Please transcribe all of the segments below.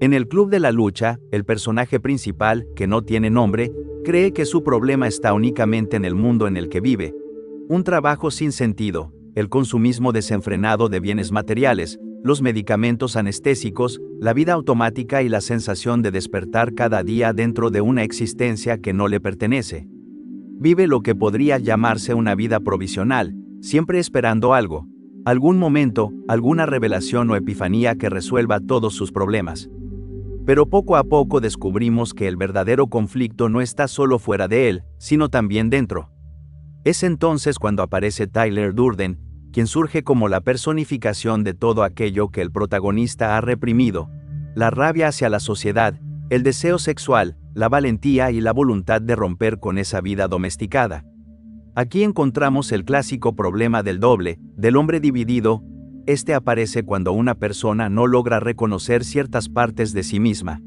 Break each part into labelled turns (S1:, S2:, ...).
S1: En el Club de la Lucha, el personaje principal, que no tiene nombre, cree que su problema está únicamente en el mundo en el que vive. Un trabajo sin sentido, el consumismo desenfrenado de bienes materiales, los medicamentos anestésicos, la vida automática y la sensación de despertar cada día dentro de una existencia que no le pertenece. Vive lo que podría llamarse una vida provisional, siempre esperando algo, algún momento, alguna revelación o epifanía que resuelva todos sus problemas. Pero poco a poco descubrimos que el verdadero conflicto no está solo fuera de él, sino también dentro. Es entonces cuando aparece Tyler Durden, quien surge como la personificación de todo aquello que el protagonista ha reprimido: la rabia hacia la sociedad, el deseo sexual, la valentía y la voluntad de romper con esa vida domesticada. Aquí encontramos el clásico problema del doble, del hombre dividido. Este aparece cuando una persona no logra reconocer ciertas partes de sí misma.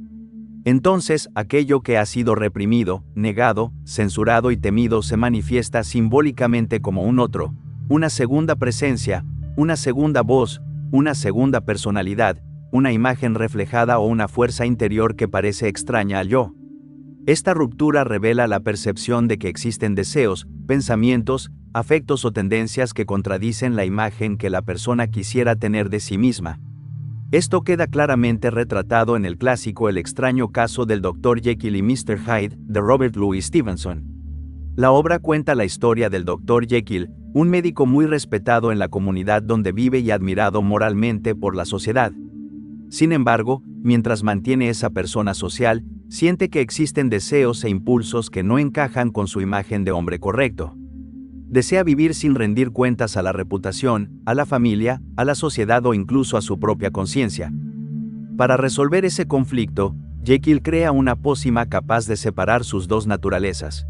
S1: Entonces, aquello que ha sido reprimido, negado, censurado y temido se manifiesta simbólicamente como un otro, una segunda presencia, una segunda voz, una segunda personalidad, una imagen reflejada o una fuerza interior que parece extraña al yo. Esta ruptura revela la percepción de que existen deseos, pensamientos, afectos o tendencias que contradicen la imagen que la persona quisiera tener de sí misma. Esto queda claramente retratado en el clásico El extraño caso del Dr. Jekyll y Mr. Hyde, de Robert Louis Stevenson. La obra cuenta la historia del Dr. Jekyll, un médico muy respetado en la comunidad donde vive y admirado moralmente por la sociedad. Sin embargo, mientras mantiene esa persona social, siente que existen deseos e impulsos que no encajan con su imagen de hombre correcto. Desea vivir sin rendir cuentas a la reputación, a la familia, a la sociedad o incluso a su propia conciencia. Para resolver ese conflicto, Jekyll crea una pócima capaz de separar sus dos naturalezas.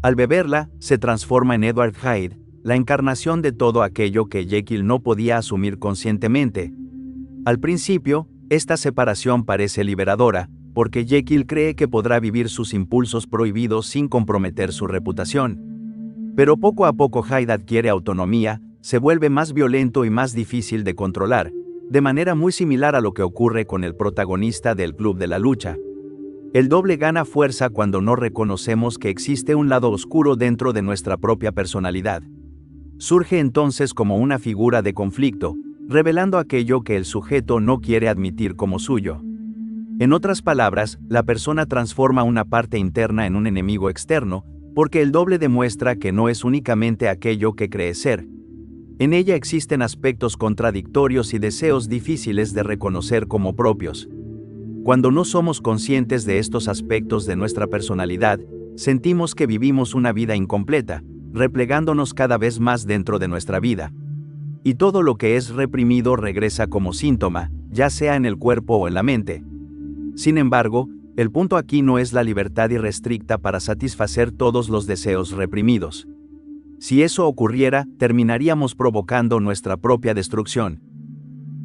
S1: Al beberla, se transforma en Edward Hyde, la encarnación de todo aquello que Jekyll no podía asumir conscientemente. Al principio, esta separación parece liberadora, porque Jekyll cree que podrá vivir sus impulsos prohibidos sin comprometer su reputación. Pero poco a poco Hyde adquiere autonomía, se vuelve más violento y más difícil de controlar, de manera muy similar a lo que ocurre con el protagonista del Club de la Lucha. El doble gana fuerza cuando no reconocemos que existe un lado oscuro dentro de nuestra propia personalidad. Surge entonces como una figura de conflicto, revelando aquello que el sujeto no quiere admitir como suyo. En otras palabras, la persona transforma una parte interna en un enemigo externo, porque el doble demuestra que no es únicamente aquello que cree ser. En ella existen aspectos contradictorios y deseos difíciles de reconocer como propios. Cuando no somos conscientes de estos aspectos de nuestra personalidad, sentimos que vivimos una vida incompleta, replegándonos cada vez más dentro de nuestra vida. Y todo lo que es reprimido regresa como síntoma, ya sea en el cuerpo o en la mente. Sin embargo, el punto aquí no es la libertad irrestricta para satisfacer todos los deseos reprimidos. Si eso ocurriera, terminaríamos provocando nuestra propia destrucción.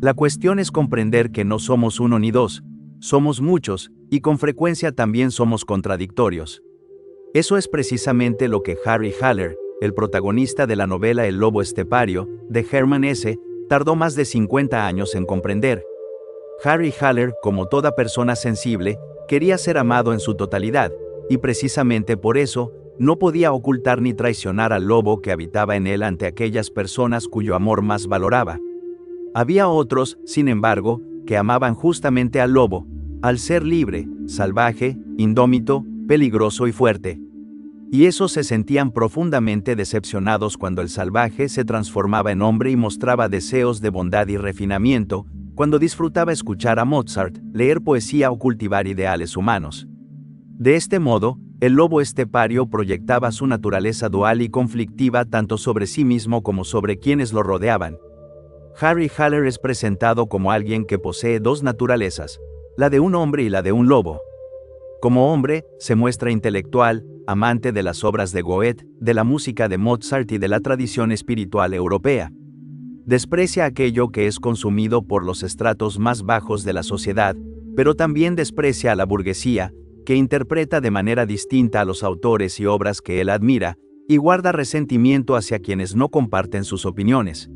S1: La cuestión es comprender que no somos uno ni dos, somos muchos, y con frecuencia también somos contradictorios. Eso es precisamente lo que Harry Haller, el protagonista de la novela El lobo estepario, de Hermann Hesse, tardó más de 50 años en comprender. Harry Haller, como toda persona sensible, quería ser amado en su totalidad, y precisamente por eso, no podía ocultar ni traicionar al lobo que habitaba en él ante aquellas personas cuyo amor más valoraba. Había otros, sin embargo, que amaban justamente al lobo, al ser libre, salvaje, indómito, peligroso y fuerte. Y esos se sentían profundamente decepcionados cuando el salvaje se transformaba en hombre y mostraba deseos de bondad y refinamiento, cuando disfrutaba escuchar a Mozart, leer poesía o cultivar ideales humanos. De este modo, el lobo estepario proyectaba su naturaleza dual y conflictiva tanto sobre sí mismo como sobre quienes lo rodeaban. Harry Haller es presentado como alguien que posee dos naturalezas, la de un hombre y la de un lobo. Como hombre, se muestra intelectual, amante de las obras de Goethe, de la música de Mozart y de la tradición espiritual europea. Desprecia aquello que es consumido por los estratos más bajos de la sociedad, pero también desprecia a la burguesía, que interpreta de manera distinta a los autores y obras que él admira, y guarda resentimiento hacia quienes no comparten sus opiniones.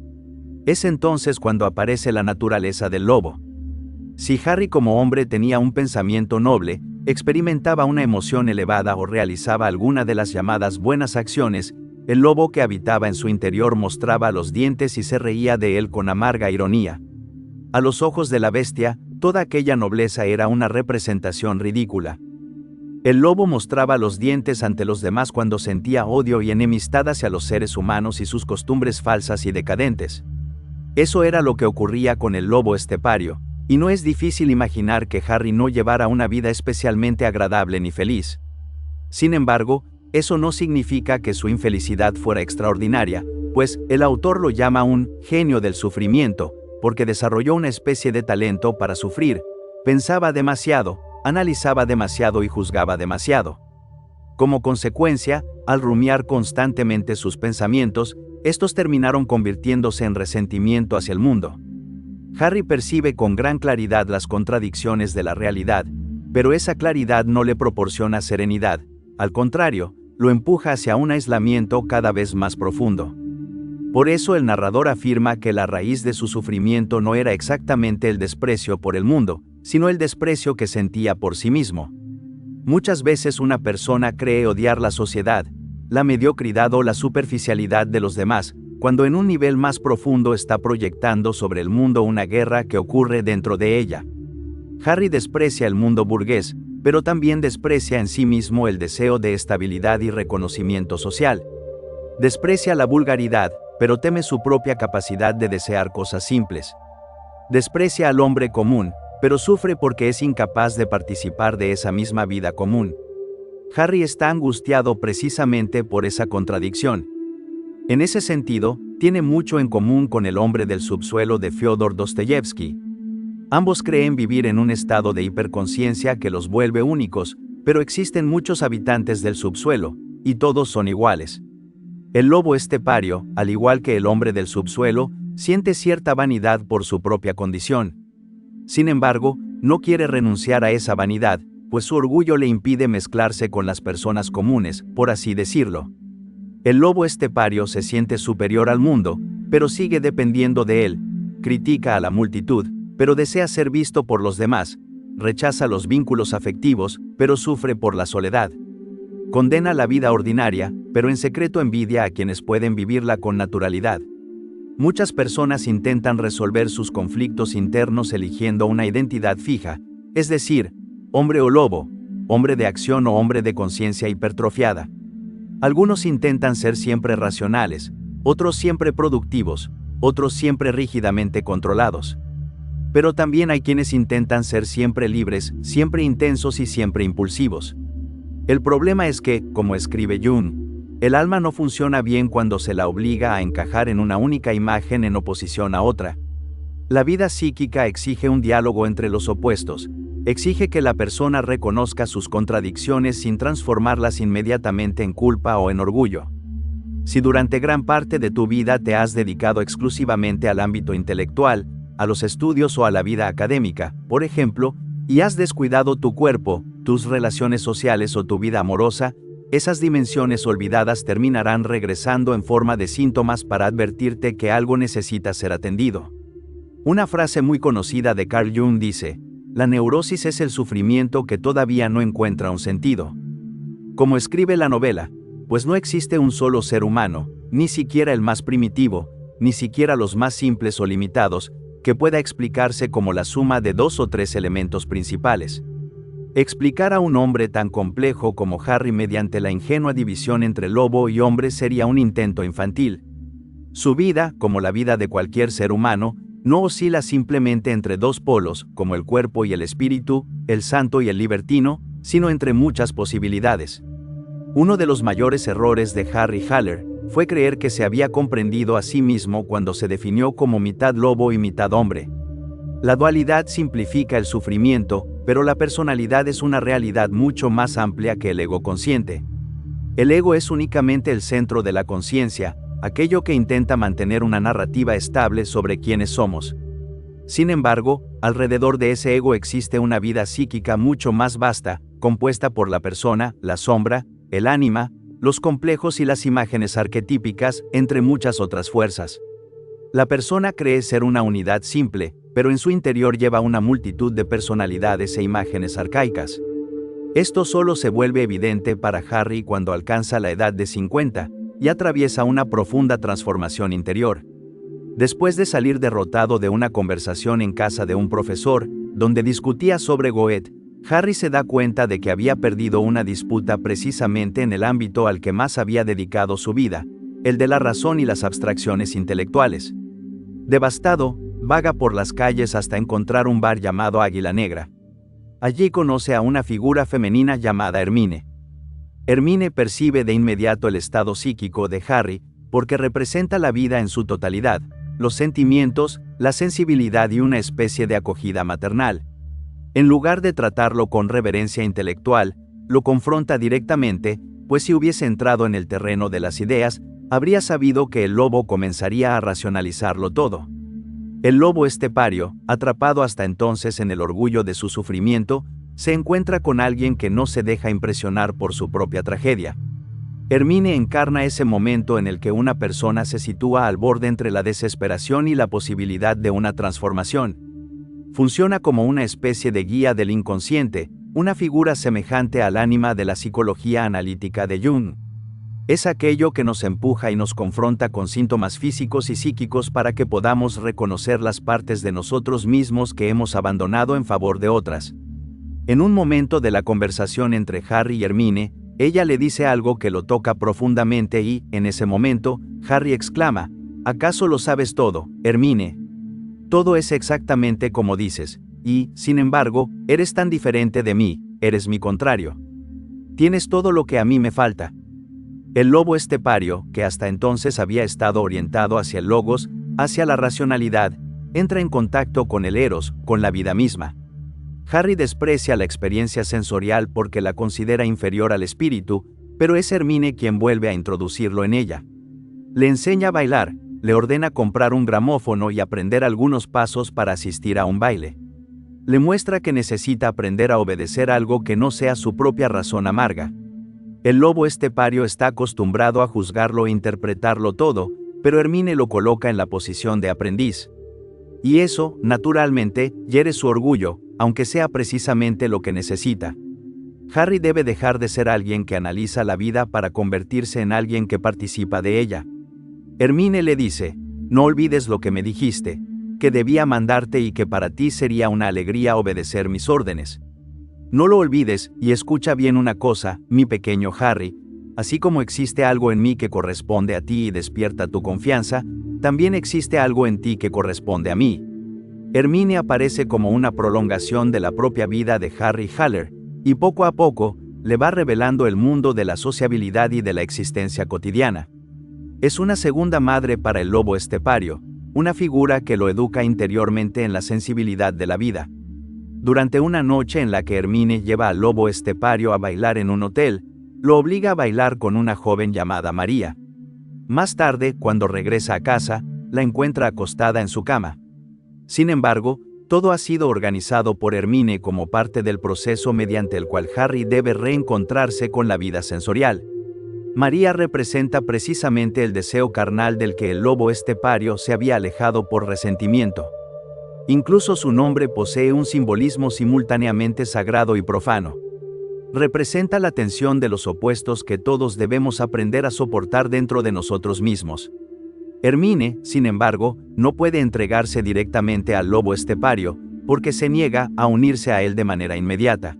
S1: Es entonces cuando aparece la naturaleza del lobo. Si Harry como hombre tenía un pensamiento noble, experimentaba una emoción elevada o realizaba alguna de las llamadas buenas acciones, el lobo que habitaba en su interior mostraba los dientes y se reía de él con amarga ironía. A los ojos de la bestia, toda aquella nobleza era una representación ridícula. El lobo mostraba los dientes ante los demás cuando sentía odio y enemistad hacia los seres humanos y sus costumbres falsas y decadentes. Eso era lo que ocurría con el lobo estepario, y no es difícil imaginar que Harry no llevara una vida especialmente agradable ni feliz. Sin embargo, eso no significa que su infelicidad fuera extraordinaria, pues el autor lo llama un genio del sufrimiento, porque desarrolló una especie de talento para sufrir, pensaba demasiado, analizaba demasiado y juzgaba demasiado. Como consecuencia, al rumiar constantemente sus pensamientos, estos terminaron convirtiéndose en resentimiento hacia el mundo. Harry percibe con gran claridad las contradicciones de la realidad, pero esa claridad no le proporciona serenidad, al contrario, lo empuja hacia un aislamiento cada vez más profundo. Por eso el narrador afirma que la raíz de su sufrimiento no era exactamente el desprecio por el mundo, sino el desprecio que sentía por sí mismo. Muchas veces una persona cree odiar la sociedad, la mediocridad o la superficialidad de los demás, cuando en un nivel más profundo está proyectando sobre el mundo una guerra que ocurre dentro de ella. Harry desprecia el mundo burgués, pero también desprecia en sí mismo el deseo de estabilidad y reconocimiento social. Desprecia la vulgaridad, pero teme su propia capacidad de desear cosas simples. Desprecia al hombre común, pero sufre porque es incapaz de participar de esa misma vida común. Harry está angustiado precisamente por esa contradicción. En ese sentido, tiene mucho en común con el hombre del subsuelo de Fyodor Dostoyevsky. Ambos creen vivir en un estado de hiperconciencia que los vuelve únicos, pero existen muchos habitantes del subsuelo, y todos son iguales. El lobo estepario, al igual que el hombre del subsuelo, siente cierta vanidad por su propia condición. Sin embargo, no quiere renunciar a esa vanidad, pues su orgullo le impide mezclarse con las personas comunes, por así decirlo. El lobo estepario se siente superior al mundo, pero sigue dependiendo de él, critica a la multitud, pero desea ser visto por los demás, rechaza los vínculos afectivos, pero sufre por la soledad. Condena la vida ordinaria, pero en secreto envidia a quienes pueden vivirla con naturalidad. Muchas personas intentan resolver sus conflictos internos eligiendo una identidad fija, es decir, hombre o lobo, hombre de acción o hombre de conciencia hipertrofiada. Algunos intentan ser siempre racionales, otros siempre productivos, otros siempre rígidamente controlados. Pero también hay quienes intentan ser siempre libres, siempre intensos y siempre impulsivos. El problema es que, como escribe Jung, el alma no funciona bien cuando se la obliga a encajar en una única imagen en oposición a otra. La vida psíquica exige un diálogo entre los opuestos, exige que la persona reconozca sus contradicciones sin transformarlas inmediatamente en culpa o en orgullo. Si durante gran parte de tu vida te has dedicado exclusivamente al ámbito intelectual, a los estudios o a la vida académica, por ejemplo, y has descuidado tu cuerpo, tus relaciones sociales o tu vida amorosa, esas dimensiones olvidadas terminarán regresando en forma de síntomas para advertirte que algo necesita ser atendido. Una frase muy conocida de Carl Jung dice: la neurosis es el sufrimiento que todavía no encuentra un sentido. Como escribe la novela, pues no existe un solo ser humano, ni siquiera el más primitivo, ni siquiera los más simples o limitados, que pueda explicarse como la suma de dos o tres elementos principales. Explicar a un hombre tan complejo como Harry mediante la ingenua división entre lobo y hombre sería un intento infantil. Su vida, como la vida de cualquier ser humano, no oscila simplemente entre dos polos, como el cuerpo y el espíritu, el santo y el libertino, sino entre muchas posibilidades. Uno de los mayores errores de Harry Haller fue creer que se había comprendido a sí mismo cuando se definió como mitad lobo y mitad hombre. La dualidad simplifica el sufrimiento, pero la personalidad es una realidad mucho más amplia que el ego consciente. El ego es únicamente el centro de la conciencia, aquello que intenta mantener una narrativa estable sobre quiénes somos. Sin embargo, alrededor de ese ego existe una vida psíquica mucho más vasta, compuesta por la persona, la sombra, el ánima, los complejos y las imágenes arquetípicas, entre muchas otras fuerzas. La persona cree ser una unidad simple, pero en su interior lleva una multitud de personalidades e imágenes arcaicas. Esto solo se vuelve evidente para Harry cuando alcanza la edad de 50 y atraviesa una profunda transformación interior. Después de salir derrotado de una conversación en casa de un profesor, donde discutía sobre Goethe, Harry se da cuenta de que había perdido una disputa precisamente en el ámbito al que más había dedicado su vida, el de la razón y las abstracciones intelectuales. Devastado, vaga por las calles hasta encontrar un bar llamado Águila Negra. Allí conoce a una figura femenina llamada Hermine. Hermine percibe de inmediato el estado psíquico de Harry, porque representa la vida en su totalidad, los sentimientos, la sensibilidad y una especie de acogida maternal. En lugar de tratarlo con reverencia intelectual, lo confronta directamente, pues si hubiese entrado en el terreno de las ideas, habría sabido que el lobo comenzaría a racionalizarlo todo. El lobo estepario, atrapado hasta entonces en el orgullo de su sufrimiento, se encuentra con alguien que no se deja impresionar por su propia tragedia. Hermine encarna ese momento en el que una persona se sitúa al borde entre la desesperación y la posibilidad de una transformación. Funciona como una especie de guía del inconsciente, una figura semejante al ánima de la psicología analítica de Jung. Es aquello que nos empuja y nos confronta con síntomas físicos y psíquicos para que podamos reconocer las partes de nosotros mismos que hemos abandonado en favor de otras. En un momento de la conversación entre Harry y Hermine, ella le dice algo que lo toca profundamente y, en ese momento, Harry exclama: ¿acaso lo sabes todo, Hermine? Todo es exactamente como dices, y, sin embargo, eres tan diferente de mí, eres mi contrario. Tienes todo lo que a mí me falta. El lobo estepario, que hasta entonces había estado orientado hacia el logos, hacia la racionalidad, entra en contacto con el eros, con la vida misma. Harry desprecia la experiencia sensorial porque la considera inferior al espíritu, pero es Hermine quien vuelve a introducirlo en ella. Le enseña a bailar, le ordena comprar un gramófono y aprender algunos pasos para asistir a un baile. Le muestra que necesita aprender a obedecer algo que no sea su propia razón amarga. El lobo estepario está acostumbrado a juzgarlo e interpretarlo todo, pero Hermine lo coloca en la posición de aprendiz. Y eso, naturalmente, hiere su orgullo, aunque sea precisamente lo que necesita. Harry debe dejar de ser alguien que analiza la vida para convertirse en alguien que participa de ella. Hermine le dice: no olvides lo que me dijiste, que debía mandarte y que para ti sería una alegría obedecer mis órdenes. No lo olvides, y escucha bien una cosa, mi pequeño Harry, así como existe algo en mí que corresponde a ti y despierta tu confianza, también existe algo en ti que corresponde a mí. Hermine aparece como una prolongación de la propia vida de Harry Haller, y poco a poco, le va revelando el mundo de la sociabilidad y de la existencia cotidiana. Es una segunda madre para el lobo estepario, una figura que lo educa interiormente en la sensibilidad de la vida. Durante una noche en la que Hermine lleva al lobo estepario a bailar en un hotel, lo obliga a bailar con una joven llamada María. Más tarde, cuando regresa a casa, la encuentra acostada en su cama. Sin embargo, todo ha sido organizado por Hermine como parte del proceso mediante el cual Harry debe reencontrarse con la vida sensorial. María representa precisamente el deseo carnal del que el lobo estepario se había alejado por resentimiento. Incluso su nombre posee un simbolismo simultáneamente sagrado y profano. Representa la tensión de los opuestos que todos debemos aprender a soportar dentro de nosotros mismos. Hermine, sin embargo, no puede entregarse directamente al lobo estepario, porque se niega a unirse a él de manera inmediata.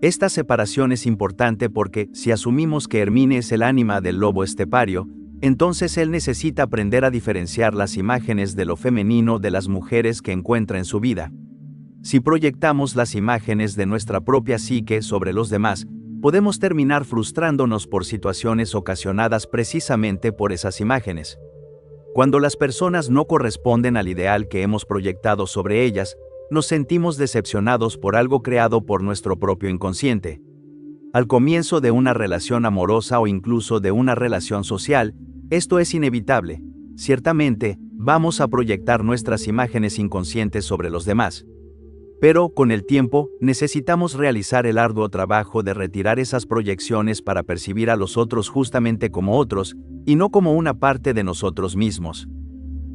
S1: Esta separación es importante porque, si asumimos que Hermine es el ánima del lobo estepario, entonces él necesita aprender a diferenciar las imágenes de lo femenino de las mujeres que encuentra en su vida. Si proyectamos las imágenes de nuestra propia psique sobre los demás, podemos terminar frustrándonos por situaciones ocasionadas precisamente por esas imágenes. Cuando las personas no corresponden al ideal que hemos proyectado sobre ellas, nos sentimos decepcionados por algo creado por nuestro propio inconsciente. Al comienzo de una relación amorosa o incluso de una relación social, esto es inevitable. Ciertamente, vamos a proyectar nuestras imágenes inconscientes sobre los demás. Pero, con el tiempo, necesitamos realizar el arduo trabajo de retirar esas proyecciones para percibir a los otros justamente como otros, y no como una parte de nosotros mismos.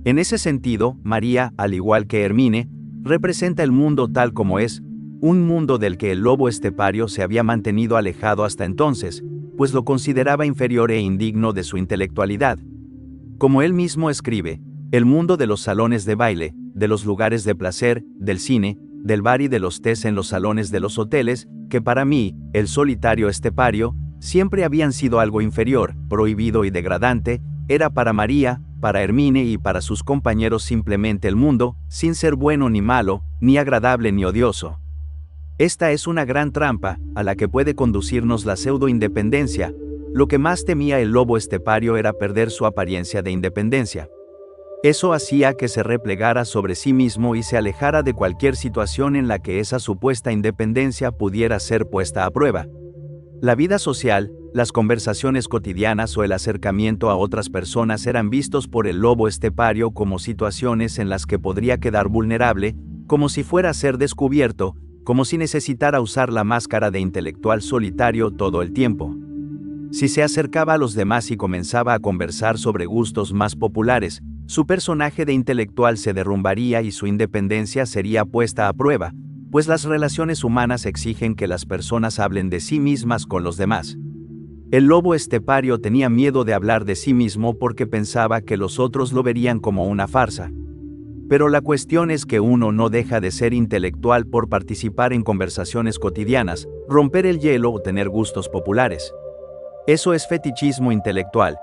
S1: En ese sentido, María, al igual que Hermine, representa el mundo tal como es, un mundo del que el lobo estepario se había mantenido alejado hasta entonces, pues lo consideraba inferior e indigno de su intelectualidad. Como él mismo escribe, el mundo de los salones de baile, de los lugares de placer, del cine, del bar y de los tés en los salones de los hoteles, que para mí, el solitario estepario, siempre habían sido algo inferior, prohibido y degradante, era para María, para Hermine y para sus compañeros simplemente el mundo, sin ser bueno ni malo, ni agradable ni odioso. Esta es una gran trampa, a la que puede conducirnos la pseudo-independencia. Lo que más temía el lobo estepario era perder su apariencia de independencia. Eso hacía que se replegara sobre sí mismo y se alejara de cualquier situación en la que esa supuesta independencia pudiera ser puesta a prueba. La vida social, las conversaciones cotidianas o el acercamiento a otras personas eran vistos por el lobo estepario como situaciones en las que podría quedar vulnerable, como si fuera a ser descubierto, como si necesitara usar la máscara de intelectual solitario todo el tiempo. Si se acercaba a los demás y comenzaba a conversar sobre gustos más populares, su personaje de intelectual se derrumbaría y su independencia sería puesta a prueba, pues las relaciones humanas exigen que las personas hablen de sí mismas con los demás. El lobo estepario tenía miedo de hablar de sí mismo porque pensaba que los otros lo verían como una farsa. Pero la cuestión es que uno no deja de ser intelectual por participar en conversaciones cotidianas, romper el hielo o tener gustos populares. Eso es fetichismo intelectual.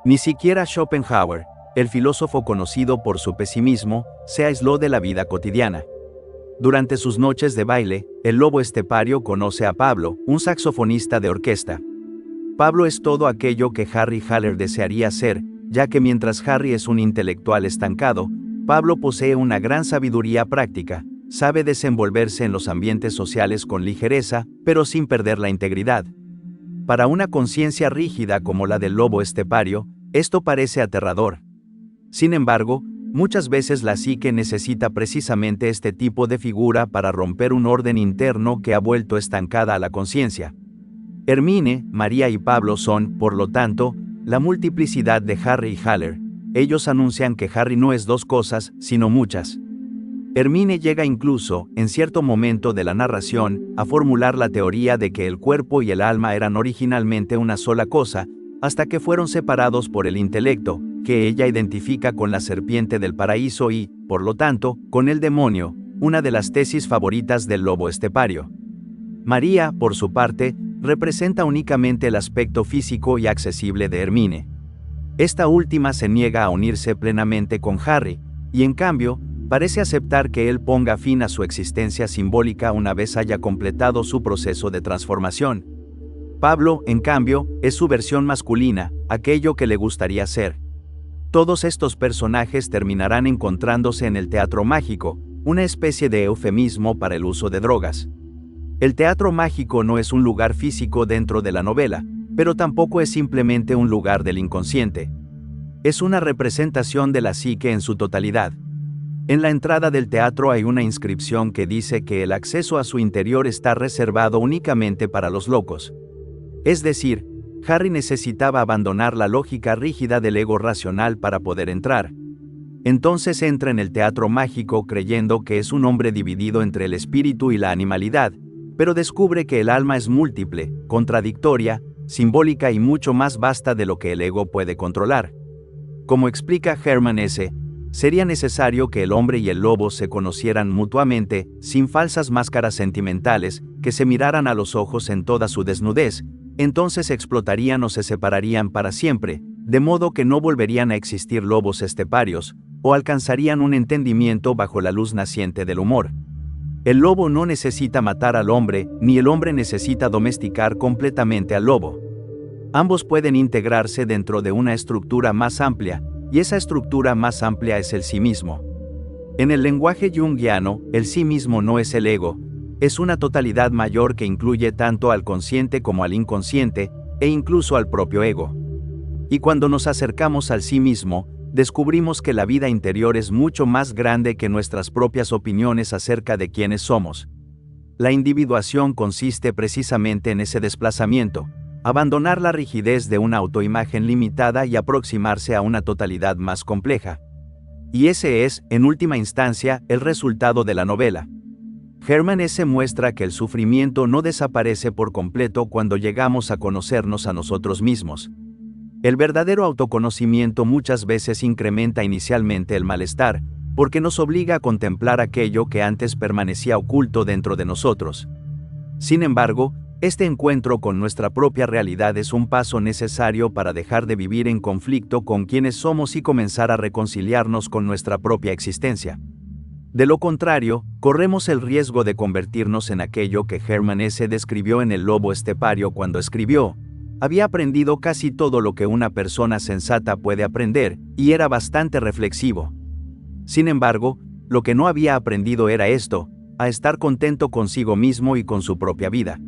S1: Ni siquiera Schopenhauer, el filósofo conocido por su pesimismo, se aisló de la vida cotidiana. Durante sus noches de baile, el lobo estepario conoce a Pablo, un saxofonista de orquesta. Pablo es todo aquello que Harry Haller desearía ser, ya que mientras Harry es un intelectual estancado, Pablo posee una gran sabiduría práctica, sabe desenvolverse en los ambientes sociales con ligereza, pero sin perder la integridad. Para una conciencia rígida como la del lobo estepario, esto parece aterrador. Sin embargo, muchas veces la psique necesita precisamente este tipo de figura para romper un orden interno que ha vuelto estancada a la conciencia. Hermine, María y Pablo son, por lo tanto, la multiplicidad de Harry y Haller. Ellos anuncian que Harry no es dos cosas, sino muchas. Hermine llega incluso, en cierto momento de la narración, a formular la teoría de que el cuerpo y el alma eran originalmente una sola cosa, hasta que fueron separados por el intelecto, que ella identifica con la serpiente del paraíso y, por lo tanto, con el demonio, una de las tesis favoritas del lobo estepario. María, por su parte, representa únicamente el aspecto físico y accesible de Hermine. Esta última se niega a unirse plenamente con Harry, y en cambio, parece aceptar que él ponga fin a su existencia simbólica una vez haya completado su proceso de transformación. Pablo, en cambio, es su versión masculina, aquello que le gustaría ser. Todos estos personajes terminarán encontrándose en el teatro mágico, una especie de eufemismo para el uso de drogas. El teatro mágico no es un lugar físico dentro de la novela, pero tampoco es simplemente un lugar del inconsciente. Es una representación de la psique en su totalidad. En la entrada del teatro hay una inscripción que dice que el acceso a su interior está reservado únicamente para los locos. Es decir, Harry necesitaba abandonar la lógica rígida del ego racional para poder entrar. Entonces entra en el teatro mágico creyendo que es un hombre dividido entre el espíritu y la animalidad, pero descubre que el alma es múltiple, contradictoria, simbólica y mucho más vasta de lo que el ego puede controlar. Como explica Hermann S., sería necesario que el hombre y el lobo se conocieran mutuamente, sin falsas máscaras sentimentales, que se miraran a los ojos en toda su desnudez, entonces explotarían o se separarían para siempre, de modo que no volverían a existir lobos esteparios, o alcanzarían un entendimiento bajo la luz naciente del humor. El lobo no necesita matar al hombre, ni el hombre necesita domesticar completamente al lobo. Ambos pueden integrarse dentro de una estructura más amplia, y esa estructura más amplia es el sí mismo. En el lenguaje junguiano, el sí mismo no es el ego, es una totalidad mayor que incluye tanto al consciente como al inconsciente, e incluso al propio ego. Y cuando nos acercamos al sí mismo, descubrimos que la vida interior es mucho más grande que nuestras propias opiniones acerca de quiénes somos. La individuación consiste precisamente en ese desplazamiento, abandonar la rigidez de una autoimagen limitada y aproximarse a una totalidad más compleja. Y ese es, en última instancia, el resultado de la novela. Hermann Hesse muestra que el sufrimiento no desaparece por completo cuando llegamos a conocernos a nosotros mismos. El verdadero autoconocimiento muchas veces incrementa inicialmente el malestar, porque nos obliga a contemplar aquello que antes permanecía oculto dentro de nosotros. Sin embargo, este encuentro con nuestra propia realidad es un paso necesario para dejar de vivir en conflicto con quienes somos y comenzar a reconciliarnos con nuestra propia existencia. De lo contrario, corremos el riesgo de convertirnos en aquello que Hermann Hesse describió en El lobo estepario cuando escribió: había aprendido casi todo lo que una persona sensata puede aprender, y era bastante reflexivo. Sin embargo, lo que no había aprendido era esto: a estar contento consigo mismo y con su propia vida.